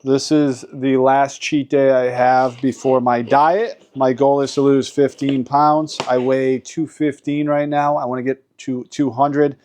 This is the last cheat day I have before my diet. My goal is to lose 15 pounds. I weigh 215 right now. I want to get to 200.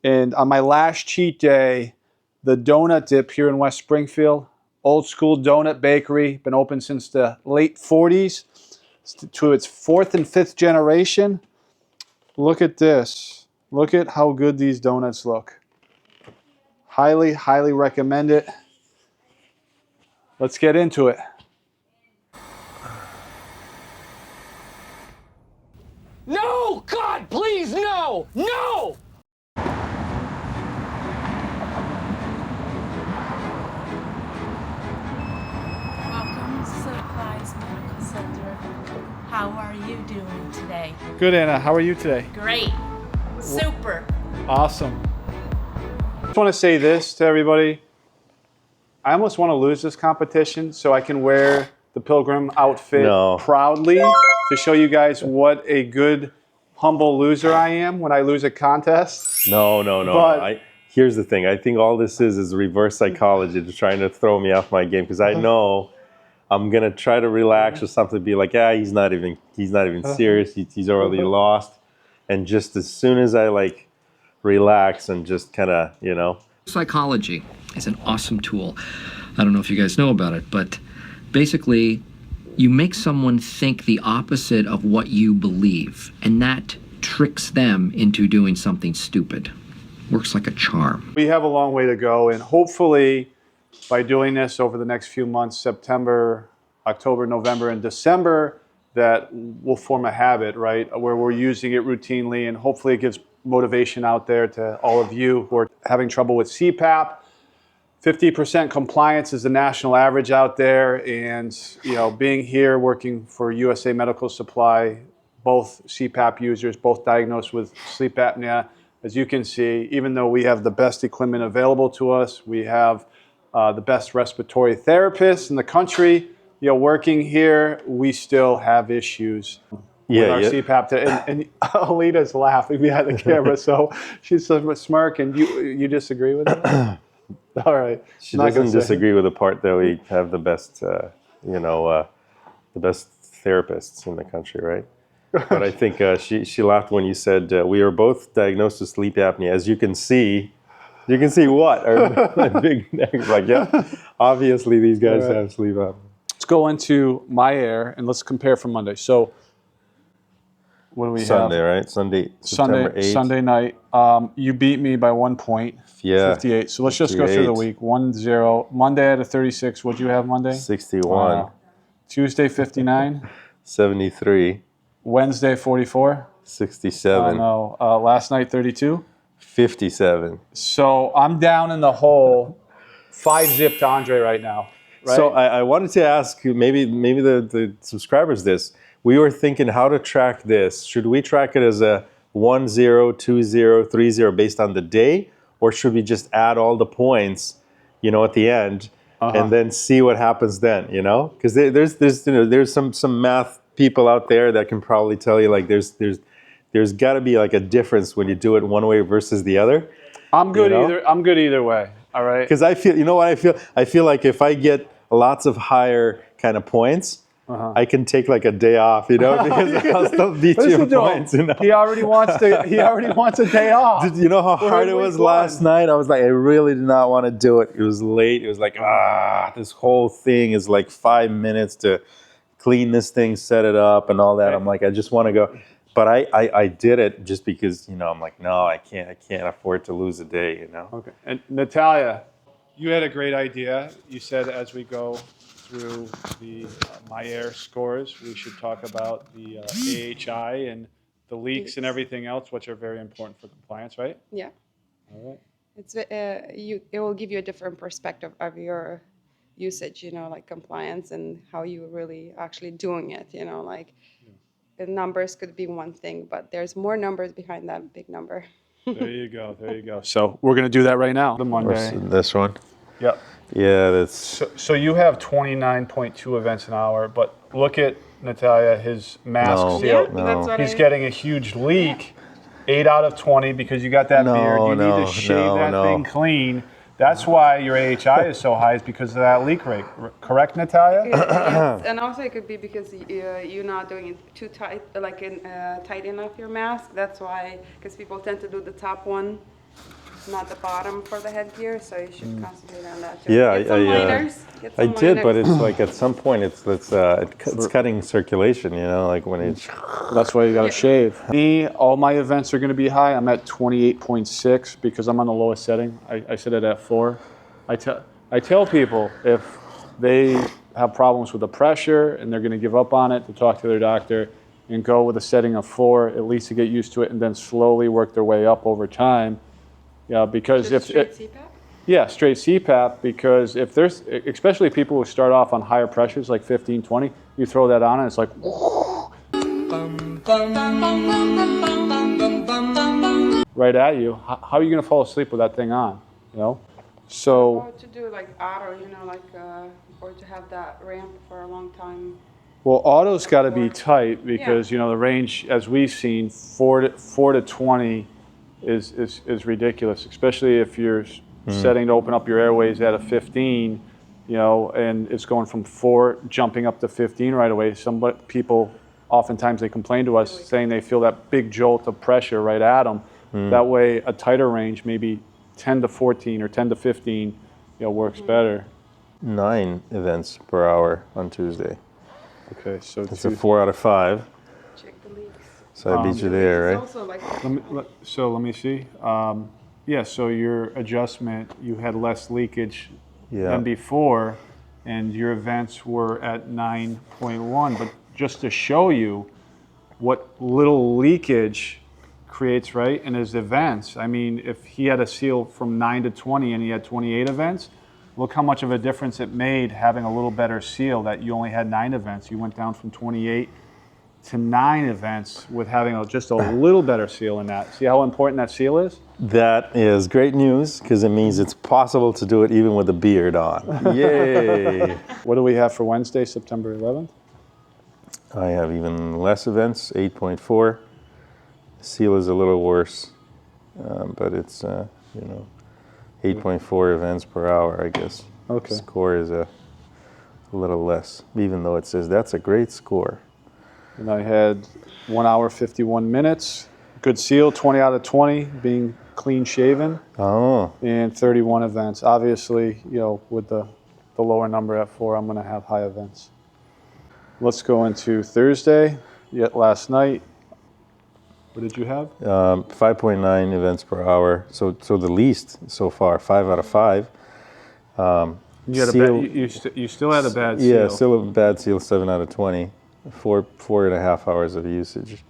And on my last cheat day, the donut dip here in West Springfield, old school donut bakery, been open since the late 40s to its 4th and 5th generation. Look at this. Look at how good these donuts look. Highly, highly recommend it. Let's get into it. No! God, please, no! No! Welcome to Supplies Medical Center. How are you doing today? Good, Anna. How are you today? Great. Super. Awesome. I just want to say this to everybody. I almost want to lose this competition so I can wear the pilgrim outfit proudly to show you guys what a good, humble loser I am when I lose a contest. No. But here's the thing. I think all this is reverse psychology to trying to throw me off my game because I know I'm gonna try to relax or something, be like, he's not even serious. He's already lost. And just as soon as I like relax and just kind of, Psychology is an awesome tool. I don't know if you guys know about it, but basically you make someone think the opposite of what you believe, and that tricks them into doing something stupid. Works like a charm. We have a long way to go, and hopefully by doing this over the next few months, September, October, November, and December, that we'll form a habit, right, where we're using it routinely, and hopefully it gives motivation out there to all of you who are having trouble with CPAP. 50% compliance is the national average out there, and being here working for USA Medical Supply, both CPAP users, both diagnosed with sleep apnea. As you can see, even though we have the best equipment available to us, we have the best respiratory therapists in the country, working here, we still have issues with our CPAP. And Alita's laughing behind the camera, so she's smirking. You disagree with that? All right. She doesn't disagree with the part that we have the best, the best therapists in the country, right? But I think she laughed when you said we are both diagnosed with sleep apnea. As you can see what? Our big neck. Like, obviously these guys have sleep apnea. Let's go into my air and let's compare from Monday. So, what do we Sunday, have? Right? September 8th. Sunday night. You beat me by 1 point. 58. So let's just go through the week. 1-0. Monday at a 36. What'd you have Monday? 61. Tuesday 59. 73. Wednesday 44. 67. Last night 32. 57. So I'm down in the hole. 5-zip to Andre right now. Right? So I wanted to ask maybe the subscribers this. We were thinking how to track this. Should we track it as a 1-0, 2-0, 3-0 based on the day? Or should we just add all the points, at the end and then see what happens then, Because there's some math people out there that can probably tell you like there's got to be like a difference when you do it one way versus the other. I'm good either way. All right. Because I feel, I feel like if I get lots of higher kind of points, I can take like a day off, because I'll still beat you in points. He already wants a day off. Did you know how hard it was last night? I was like, I really did not want to do it. It was late. It was like, this whole thing is like 5 minutes to clean this thing, set it up, and all that. Right. I'm like, I just want to go. But I did it just because, I'm like, no, I can't afford to lose a day, Okay. And Natalia, you had a great idea. You said as we go through the My Air scores, we should talk about the AHI and the leaks and everything else, which are very important for compliance, right? Yeah. All right. It's it will give you a different perspective of your usage, like compliance and how you really actually doing it, the numbers could be one thing, but there's more numbers behind that big number. There you go. So we're going to do that right now. The Monday. This one? Yep. Yeah, that's... So you have 29.2 events an hour, but look at Natalia, his mask seal. He's getting a huge leak. 8 out of 20 because you got that beard. You need to shave that thing clean. That's why your AHI is so high, is because of that leak rate. Correct, Natalia? Yes, and also it could be because you're not doing it too tight, like tight enough your mask. That's why, because people tend to do the top one, not the bottom for the headgear. So you should concentrate on that too. Yeah, Get some liners. Get I some did, but liners. it's like at some point it's cutting circulation, you know, like when it's. That's why you gotta shave. Me, all my events are gonna be high. I'm at 28.6 because I'm on the lowest setting. I set it at 4. I tell people if they have problems with the pressure and they're gonna give up on it, to talk to their doctor and go with a setting of 4, at least to get used to it, and then slowly work their way up over time. Yeah, because Just straight CPAP? Yeah, straight CPAP, because if there's, especially people who start off on higher pressures, like 15, 20, you throw that on and it's like, right at you. How are you going to fall asleep with that thing on, you know? So, Or to do like auto, you know, like, or to have that ramp for a long time. well, auto's got to be tight because, you know, the range, as we've seen, 4 to 20 is ridiculous, especially if you're setting to open up your airways at a 15, you know, and it's going from 4 jumping up to 15 right away. Some people, oftentimes they complain to us saying they feel that big jolt of pressure right at them. That way, a tighter range, maybe 10 to 14 or 10 to 15, you know, works better. 9 events per hour on Tuesday. Okay, so It's a 4 out of 5. Check the leaks. So I beat you there, It's right? also like, let me see. Yeah, so your adjustment, you had less leakage Yeah. than before, and your events were at 9.1. But just to show you what little leakage creates, right, in his events. I mean, if he had a seal from 9 to 20 and he had 28 events, look how much of a difference it made having a little better seal that you only had 9 events. You went down from 28 to 9 events with having just a little better seal in that. See how important that seal is? That is great news because it means it's possible to do it even with a beard on. Yay! What do we have for Wednesday, September 11th? I have even less events, 8.4. Seal is a little worse, but it's, you know, 8.4 events per hour, I guess. Okay. Score is a little less, even though it says that's a great score. And I had 1 hour, 51 minutes. Good seal, 20 out of 20, being clean shaven, Oh, and 31 events. Obviously, you know, with the lower number at 4, I'm going to have high events. Let's go into Thursday. Yet last night, what did you have? 5.9 events per hour. So the least so far, 5 out of 5. You had seal, you still had a bad seal. Yeah, still a bad seal, 7 out of 20. 4.5 hours of usage.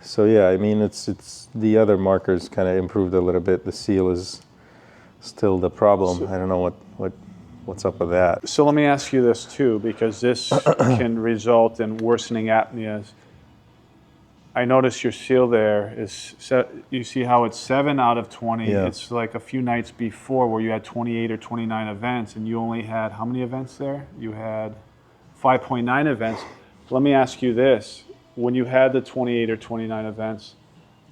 So yeah, I mean, it's the other markers kind of improved a little bit. The seal is still the problem. I don't know what's up with that. So let me ask you this too, because this can result in worsening apneas. I noticed your seal there is you see how it's 7 out of 20. Yeah. It's like a few nights before where you had 28 or 29 events, and you only had how many events there? You had 5.9 events. Let me ask you this. When you had the 28 or 29 events,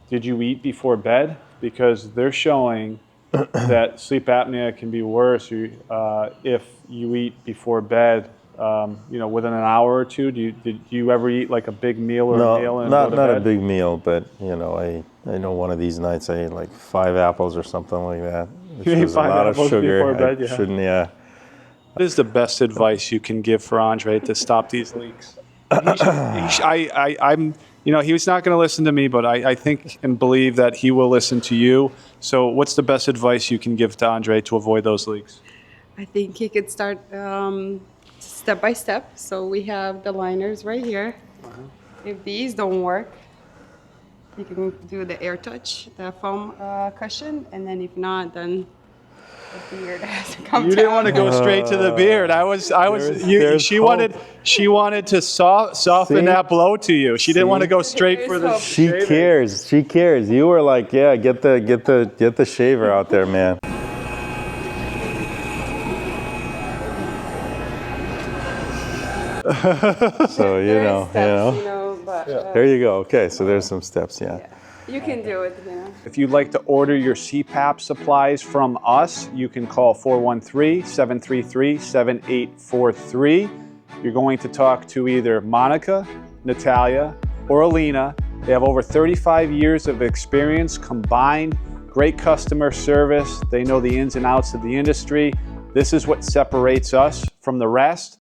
did you eat before bed? Because they're showing that sleep apnea can be worse if you eat before bed, you know, within an hour or two. Did you ever eat like a big meal or a meal and not go to bed? a big meal, but you know, I know one of these nights I ate like 5 apples or something like that. Which You ate was a 5 lot of apples sugar. before bed, I yeah. shouldn't, yeah. What is the best advice you can give for Andre to stop these leaks? I'm, you know, he was not going to listen to me, but I think and believe that he will listen to you. So what's the best advice you can give to Andre to avoid those leaks? I think he could start step by step. So we have the liners right here. If these don't work, you can do the air touch, the foam cushion, and then if not, then the beard has to come You down. didn't want to go straight to the beard. She wanted to soften See? that blow to you. She didn't want to go straight for the There's shaving. She cares. You were like, yeah, get the shaver out there, man. So There is steps, you know. but, There you go. Okay, so there's some steps, yeah. You can do it, you know. If you'd like to order your CPAP supplies from us, you can call 413-733-7843. You're going to talk to either Monica, Natalia, or Alina. They have over 35 years of experience combined, great customer service. They know the ins and outs of the industry. This is what separates us from the rest.